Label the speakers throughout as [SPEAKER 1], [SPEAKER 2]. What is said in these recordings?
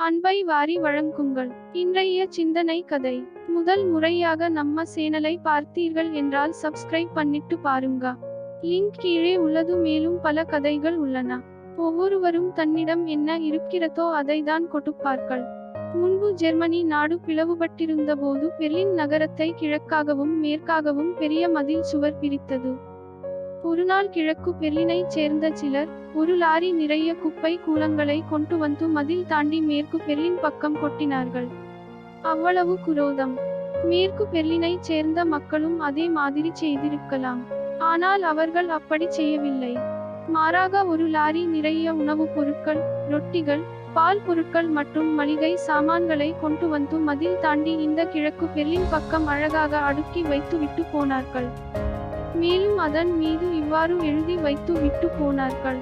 [SPEAKER 1] அன்பை வாரி வழங்குங்கள். இன்றைய சிந்தனை கதை. முதல் முறையாக நம்ம சேனலை பார்த்தீர்கள் என்றால் சப்ஸ்கிரைப் பண்ணிட்டு பாருங்க. லிங்க் கீழே உள்ளது. மேலும் பல கதைகள் உள்ளன. ஒவ்வொருவரும் தன்னிடம் என்ன இருக்கிறதோ அதை தான் கொடுப்பார்கள். முன்பு ஜெர்மனி நாடு பிளவுபட்டிருந்த போது பெர்லின் நகரத்தை கிழக்காகவும் மேற்காகவும் பெரிய மதில் சுவர் பிரித்தது. ஒருநாள் கிழக்கு பெர்லினைச் சேர்ந்த சிலர் ஒரு லாரி நிறைய குப்பை கூளங்களை கொண்டு வந்து மதில் தாண்டி மேற்கு பெர்லின் பக்கம் கொட்டினார்கள். அவ்வளவு குரோதம்! மேற்கு பெர்லினைச் சேர்ந்த மக்களும் அதே மாதிரி செய்திருக்கலாம். ஆனால் அவர்கள் அப்படி செய்யவில்லை. மாறாக ஒரு லாரி நிறைய உணவுப் பொருட்கள், ரொட்டிகள், பால் பொருட்கள் மற்றும் மளிகை சாமான்களை கொண்டு வந்து மதில் தாண்டி இந்த கிழக்கு பெர்லின் பக்கம் அழகாக அடுக்கி வைத்து விட்டு போனார்கள். மேலும் அதன் மீது இவ்வாறு எழுதி வைத்து விட்டு போனார்கள்: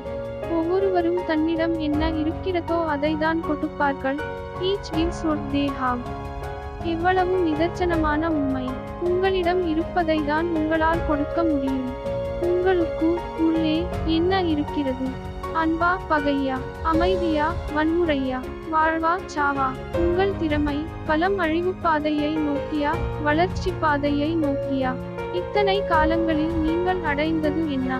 [SPEAKER 1] ஒவ்வொருவரும் தன்னிடம் என்ன இருக்கிறதோ அதை தான் கொடுப்பார்கள். Each gives what they have. எவ்வளவு நிதர்சனமான உண்மை! உங்களிடம் இருப்பதை தான் உங்களால் கொடுக்க முடியும். உங்களுக்கு உள்ளே என்ன இருக்கிறது? அன்பா, பகையா, அமைதியா, வன்முறையா, வாழ்வா, சாவா? உங்கள் திறமை, பலம் அழிவு பாதையை நோக்கியா, வளர்ச்சி பாதையை நோக்கியா? இத்தனை காலங்களில் நீங்கள் அடைந்தது என்ன?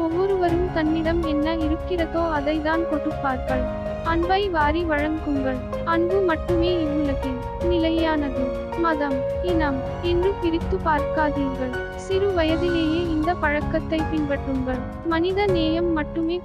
[SPEAKER 1] ஒவ்வொருவரும் தன்னிடம் என்ன இருக்கிறதோ அதை தான் கொடுப்பார்கள். அன்பை வாரி வழங்குங்கள். அன்பு மட்டுமே இவ்வுலகில் நிலையானது. மதம், இனம் என்று பிரித்து பார்க்காதீர்கள். சிறு வயதிலேயே இந்த பழக்கத்தை பின்பற்றுங்கள். மனித நேயம் மட்டுமே